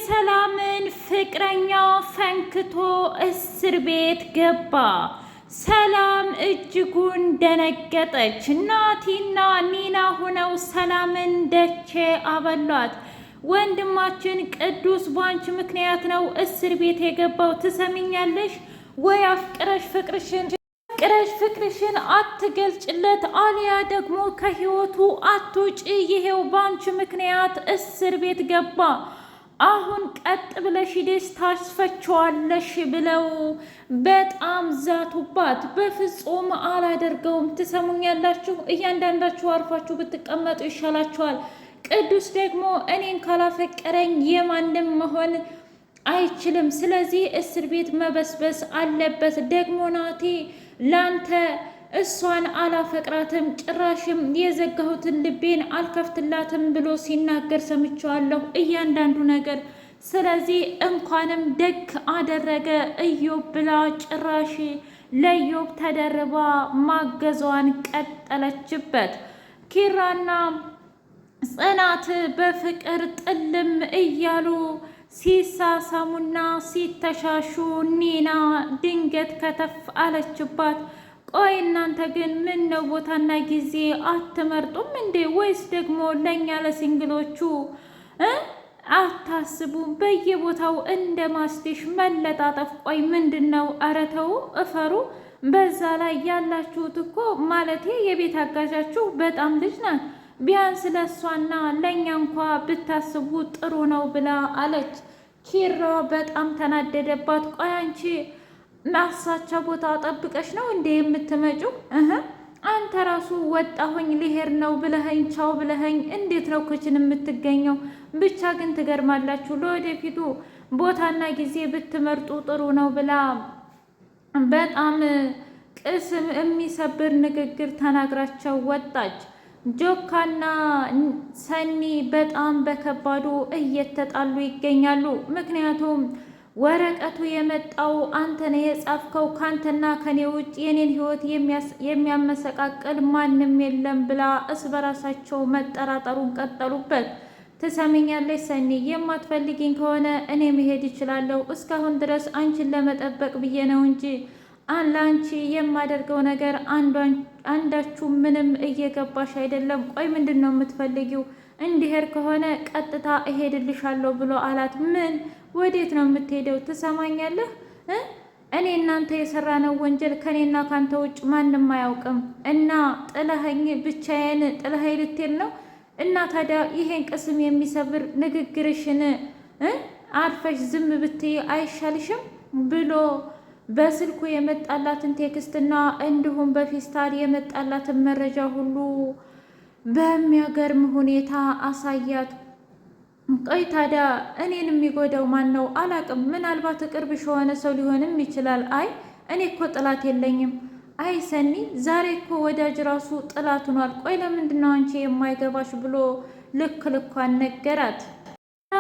የሰላምን ፍቅረኛ ፈንክቶ እስር ቤት ገባ። ሰላም እጅጉን ደነገጠች። ናቲና ኒና ሆነው ሰላምን ደቼ አበሏት። ወንድማችን ቅዱስ ባንች ምክንያት ነው እስር ቤት የገባው። ትሰሚኛለሽ ወይ? አፍቅረሽ ፍቅርሽን አትገልጭለት፣ አሊያ ደግሞ ከህይወቱ አትውጪ። ይሄው ባንች ምክንያት እስር ቤት ገባ። አሁን ቀጥ ብለሽ ሂደሽ ታስፈችዋለሽ ብለው በጣም ዛቱባት። በፍጹም አላደርገውም። ትሰሙኛላችሁ? እያንዳንዳችሁ አርፋችሁ ብትቀመጡ ይሻላችኋል። ቅዱስ ደግሞ እኔን ካላፈቀረኝ የማንም መሆን አይችልም። ስለዚህ እስር ቤት መበስበስ አለበት። ደግሞ ናቲ ላንተ እሷን አላፈቅራትም፣ ጭራሽም የዘጋሁትን ልቤን አልከፍትላትም ብሎ ሲናገር ሰምቼዋለሁ እያንዳንዱ ነገር። ስለዚህ እንኳንም ደግ አደረገ እዮብ ብላ ጭራሽ ለዮብ ተደርባ ማገዟን ቀጠለችበት። ኪራና ጽናት በፍቅር ጥልም እያሉ ሲሳሳሙና ሲተሻሹ ኒና ድንገት ከተፍ አለችባት። ቆይ እናንተ ግን ምን ነው ቦታና ጊዜ አትመርጡም እንዴ? ወይስ ደግሞ ለእኛ ለሲንግሎቹ አታስቡም? በየቦታው እንደ ማስቲሽ መለጣጠፍ። ቆይ ምንድን ነው? ኧረ ተው እፈሩ። በዛ ላይ ያላችሁት እኮ ማለቴ የቤት አጋዣችሁ በጣም ልጅ ናት። ቢያንስ ለእሷና ለእኛ እንኳ ብታስቡ ጥሩ ነው ብላ አለች። ኪራ በጣም ተናደደባት። ቆይ አንቺ ማሳቻ ቦታ ጠብቀሽ ነው እንዴ የምትመጪው? አንተ ራሱ ወጣሁኝ ሊሄድ ነው ብለኸኝ ቻው ብለኸኝ እንዴት ነው ክችን የምትገኘው? ብቻ ግን ትገርማላችሁ። ለወደፊቱ ቦታና ጊዜ ብትመርጡ ጥሩ ነው ብላ በጣም ቅስም የሚሰብር ንግግር ተናግራቸው ወጣች። ጆካና ሰኒ በጣም በከባዱ እየተጣሉ ይገኛሉ። ምክንያቱም ወረቀቱ የመጣው አንተ ነህ የጻፍከው፣ ካንተና ከኔ ውጭ የኔን ሕይወት የሚያመሰቃቅል ማንም የለም ብላ እስ በራሳቸው መጠራጠሩን ቀጠሉበት። ትሰሚኛለሽ ሰኒ፣ የማትፈልጊኝ ከሆነ እኔ መሄድ እችላለሁ። እስካሁን ድረስ አንቺን ለመጠበቅ ብዬ ነው እንጂ ለአንቺ የማደርገው ነገር አንዳችሁ ምንም እየገባሽ አይደለም። ቆይ ምንድን ነው የምትፈልጊው? እንዲሄድ ከሆነ ቀጥታ እሄድልሻለሁ ብሎ አላት። ምን? ወዴት ነው የምትሄደው? ትሰማኛለህ? እኔ እናንተ የሰራነው ወንጀል ከኔና ካንተ ውጭ ማንም አያውቅም እና ጥለኸኝ ብቻዬን ጥለኸኝ ልትሄድ ነው? እና ታዲያ ይሄን ቅስም የሚሰብር ንግግርሽን አርፈሽ ዝም ብትይ አይሻልሽም? ብሎ በስልኩ የመጣላትን ቴክስትና እንዲሁም በፌስታል የመጣላትን መረጃ ሁሉ በሚያገርም ሁኔታ አሳያት። ቆይ ታዲያ እኔን የሚጎዳው ማን ነው? አላቅም። ምናልባት ቅርብሽ የሆነ ሰው ሊሆንም ይችላል። አይ እኔ እኮ ጥላት የለኝም። አይ ሰኒ፣ ዛሬ እኮ ወዳጅ ራሱ ጥላት ሆኗል። ቆይ ለምንድን ነው አንቺ የማይገባሽ? ብሎ ልክ ልኳን ነገራት።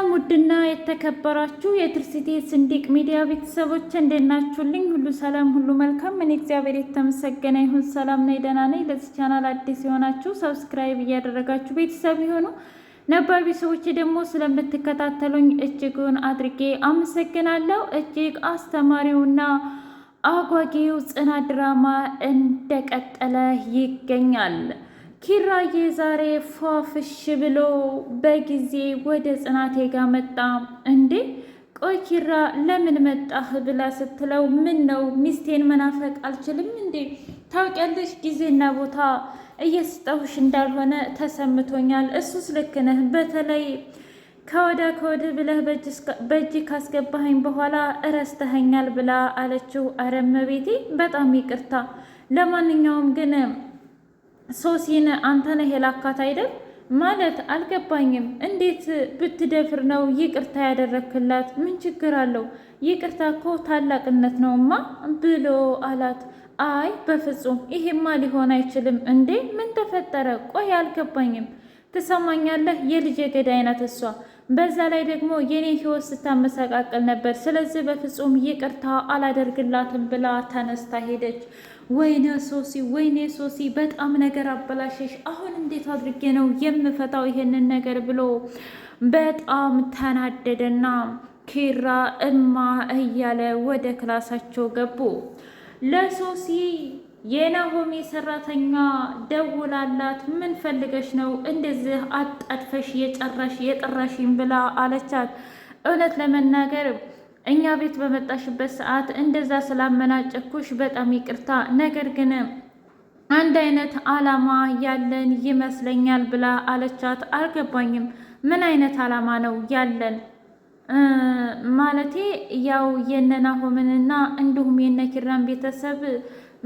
ውድና የተከበራችሁ የትርሲቴ ስንዲቅ ሚዲያ ቤተሰቦች እንዴት ናችሁልኝ? ሁሉ ሰላም፣ ሁሉ መልካም። እኔ እግዚአብሔር የተመሰገነ ይሁን ሰላም ነኝ፣ ደህና ነኝ። ለዚህ ቻናል አዲስ የሆናችሁ ሰብስክራይብ እያደረጋችሁ ቤተሰብ የሆኑ ነባር ቤተሰቦች ደግሞ ስለምትከታተሉኝ እጅጉን አድርጌ አመሰግናለሁ። እጅግ አስተማሪውና አጓጊው ጽናት ድራማ እንደቀጠለ ይገኛል። ኪራዬ ዛሬ ፏፍሽ ብሎ በጊዜ ወደ ጽናቴ ጋር መጣ። እንዴ ቆይ ኪራ ለምን መጣህ ብላ ስትለው፣ ምን ነው ሚስቴን መናፈቅ አልችልም እንዴ? ታውቂያለሽ ጊዜና ቦታ እየሰጠሁሽ እንዳልሆነ ተሰምቶኛል። እሱስ ልክ ነህ። በተለይ ከወደ ብለህ በእጅ ካስገባኸኝ በኋላ እረስተኸኛል ብላ አለችው። ኧረ እመቤቴ በጣም ይቅርታ። ለማንኛውም ግን ሶሲን አንተ ነህ የላካት አይደል? ማለት አልገባኝም። እንዴት ብትደፍር ነው ይቅርታ ያደረክላት? ምን ችግር አለው? ይቅርታ እኮ ታላቅነት ነውማ ብሎ አላት። አይ በፍጹም ይሄማ ሊሆን አይችልም። እንዴ ምን ተፈጠረ? ቆይ አልገባኝም። ትሰማኛለህ? የልጄ ገዳይ ናት እሷ። በዛ ላይ ደግሞ የኔ ህይወት ስታመሰቃቅል ነበር። ስለዚህ በፍጹም ይቅርታ አላደርግላትም ብላ ተነስታ ሄደች። ወይኔ ሶሲ በጣም ነገር አበላሸሽ። አሁን እንዴት አድርጌ ነው የምፈታው ይሄንን ነገር ብሎ በጣም ተናደደና ኪራ እማ እያለ ወደ ክላሳቸው ገቡ። ለሶሲ የናሆሜ ሰራተኛ ደውላላት ምን ፈልገሽ ነው እንደዚህ አጣድፈሽ የጠራሽኝ ብላ አለቻት። እውነት ለመናገር እኛ ቤት በመጣሽበት ሰዓት እንደዛ ስላመናጨኩሽ በጣም ይቅርታ፣ ነገር ግን አንድ አይነት አላማ ያለን ይመስለኛል ብላ አለቻት። አልገባኝም፣ ምን አይነት አላማ ነው ያለን? ማለቴ ያው የነናሆምንና እንዲሁም የነኪራን ቤተሰብ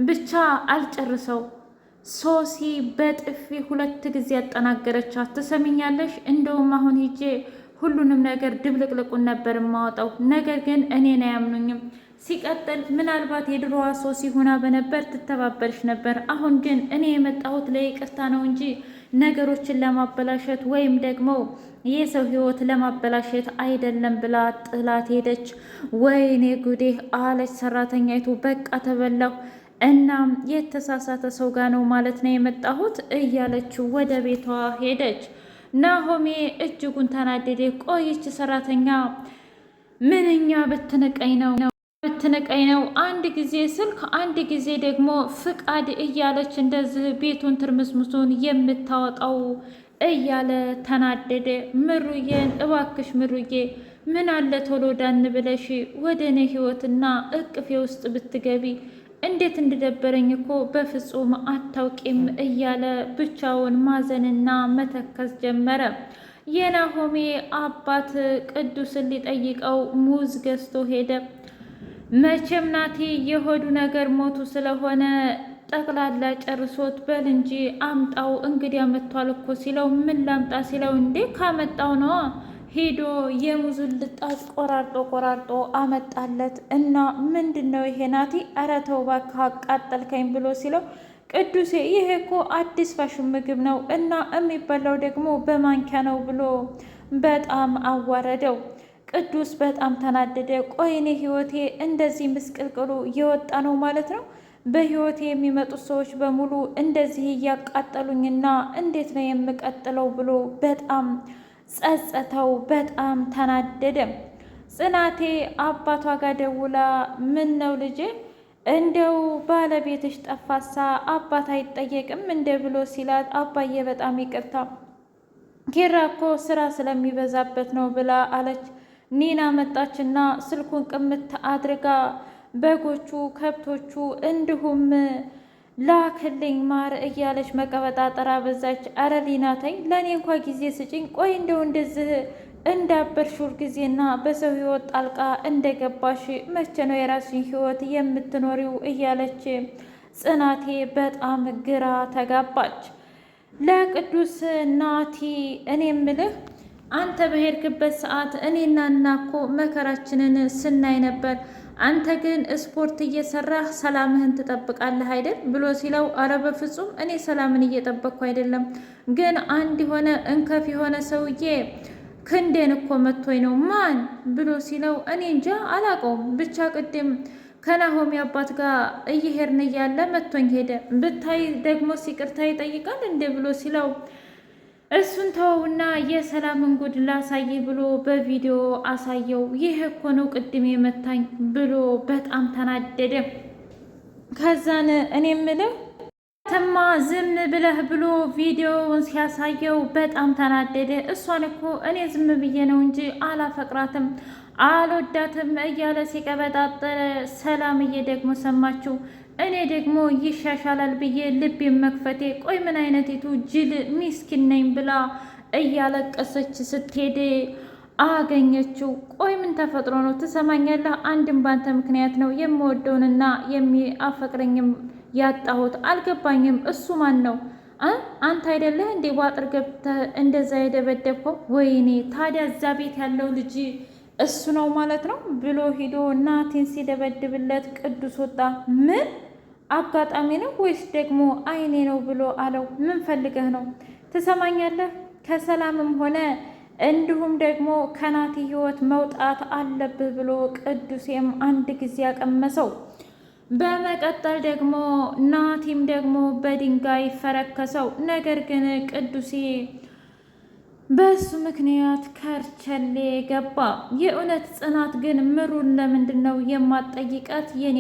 ብቻ አልጨርሰው። ሶሲ በጥፊ 2 ጊዜ ያጠናገረቻት። ትሰሚኛለሽ? እንደውም አሁን ሂጄ ሁሉንም ነገር ድብልቅልቁን ነበር የማወጣው፣ ነገር ግን እኔን አያምኑኝም። ሲቀጥል ምናልባት የድሮዋ ሶሲ ሆና በነበር ትተባበርሽ ነበር። አሁን ግን እኔ የመጣሁት ለይቅርታ ነው እንጂ ነገሮችን ለማበላሸት ወይም ደግሞ የሰው ሕይወት ለማበላሸት አይደለም ብላ ጥላት ሄደች። ወይኔ ጉዴ አለች ሰራተኛይቱ። በቃ ተበላሁ። እናም የተሳሳተ ሰው ጋር ነው ማለት ነው የመጣሁት እያለች ወደ ቤቷ ሄደች። ናሆሜ እጅጉን ተናደደ። ቆይች ሰራተኛ ምንኛ ብትንቀኝ ነው አንድ ጊዜ ስልክ አንድ ጊዜ ደግሞ ፍቃድ እያለች እንደዚህ ቤቱን ትርምስምሱን የምታወጣው እያለ ተናደደ። ምሩዬን እባክሽ ምሩዬ ምን አለ ቶሎ ዳን ብለሽ ወደ እኔ ህይወትና እቅፌ ውስጥ ብትገቢ እንዴት እንደደበረኝ እኮ በፍጹም አታውቂም እያለ ብቻውን ማዘንና መተከዝ ጀመረ። የናሆሜ አባት ቅዱስን ሊጠይቀው ሙዝ ገዝቶ ሄደ። መቼም ናቲ የሆዱ ነገር ሞቱ ስለሆነ ጠቅላላ ጨርሶት በል እንጂ አምጣው እንግዲህ መጥቷል እኮ ሲለው ምን ላምጣ ሲለው እንዴ ካመጣው ነዋ ሄዶ የሙዙን ልጣጭ ቆራርጦ አመጣለት። እና ምንድን ነው ይሄ ናቲ? ኧረ ተው እባክህ አቃጠልከኝ ብሎ ሲለው ቅዱሴ ይሄ እኮ አዲስ ፋሽን ምግብ ነው እና የሚበላው ደግሞ በማንኪያ ነው ብሎ በጣም አዋረደው። ቅዱስ በጣም ተናደደ። ቆይ እኔ ህይወቴ እንደዚህ ምስቅልቅሉ የወጣ ነው ማለት ነው? በህይወቴ የሚመጡት ሰዎች በሙሉ እንደዚህ እያቃጠሉኝና እንዴት ነው የምቀጥለው ብሎ በጣም ጸጸተው። በጣም ተናደደ። ጽናቴ አባቷ ጋር ደውላ ምን ነው ልጄ እንደው ባለቤትሽ ጠፋሳ አባት አይጠየቅም እንደ ብሎ ሲላት አባዬ በጣም ይቅርታ ኪራ እኮ ስራ ስለሚበዛበት ነው ብላ አለች። ኒና መጣችና ስልኩን ቅምት አድርጋ በጎቹ ከብቶቹ እንዲሁም ላክልኝ ማር እያለች መቀበጣጠር አበዛች። አረ ሊና ተይ ለእኔ እንኳ ጊዜ ስጭኝ። ቆይ እንደው እንደዚህ እንዳበርሽ ጊዜና በሰው ህይወት ጣልቃ እንደገባሽ መቼ ነው የራስሽን ህይወት የምትኖሪው? እያለች ጽናቴ በጣም ግራ ተጋባች። ለቅዱስ ናቲ እኔ ምልህ አንተ በሄድክበት ሰዓት እኔና እኮ መከራችንን ስናይ ነበር። አንተ ግን ስፖርት እየሰራህ ሰላምህን ትጠብቃለህ አይደል ብሎ ሲለው አረ በፍጹም እኔ ሰላምን እየጠበቅኩ አይደለም፣ ግን አንድ የሆነ እንከፍ የሆነ ሰውዬ ክንዴን እኮ መቶኝ ነው። ማን ብሎ ሲለው እኔ እንጃ አላውቀውም፣ ብቻ ቅድም ከናሆሚ አባት ጋር እየሄድን እያለ መቶኝ ሄደ። ብታይ ደግሞ ይቅርታ ይጠይቃል እንዴ ብሎ ሲለው እሱን ተወውና የሰላምን ጉድ ላሳይ ብሎ በቪዲዮ አሳየው። ይህ እኮ ነው ቅድም የመታኝ ብሎ በጣም ተናደደ። ከዛን እኔ ምልህ ተማ ዝም ብለህ ብሎ ቪዲዮውን ሲያሳየው በጣም ተናደደ። እሷን እኮ እኔ ዝም ብዬ ነው እንጂ አላፈቅራትም አልወዳትም እያለ ሲቀበጣጠረ ሰላምዬ ደግሞ ሰማችው። እኔ ደግሞ ይሻሻላል ብዬ ልቤን መክፈቴ፣ ቆይ ምን አይነቲቱ ጅል ሚስኪን ነኝ ብላ እያለቀሰች ስትሄድ አገኘችው። ቆይ ምን ተፈጥሮ ነው? ትሰማኛለህ? አንድም ባንተ ምክንያት ነው የምወደውንና የሚያፈቅረኝም ያጣሁት። አልገባኝም። እሱ ማን ነው? አንተ አይደለህ እንዴ ዋጥር ገብተህ እንደዛ የደበደብከው? ወይኔ ታዲያ እዛ ቤት ያለው ልጅ እሱ ነው ማለት ነው ብሎ ሂዶ ናቲን ሲደበድብለት ቅዱስ ወጣ። ምን አጋጣሚ ነው ወይስ ደግሞ አይኔ ነው ብሎ አለው። ምን ፈልገህ ነው? ትሰማኛለህ? ከሰላምም ሆነ እንዲሁም ደግሞ ከናቲ ህይወት መውጣት አለብህ ብሎ ቅዱሴም አንድ ጊዜ ያቀመሰው። በመቀጠል ደግሞ ናቲም ደግሞ በድንጋይ ፈረከሰው። ነገር ግን ቅዱሴ በሱ ምክንያት ከርቸሌ ገባ። የእውነት ጽናት ግን ምሩን ለምንድን ነው የማትጠይቃት? የኔ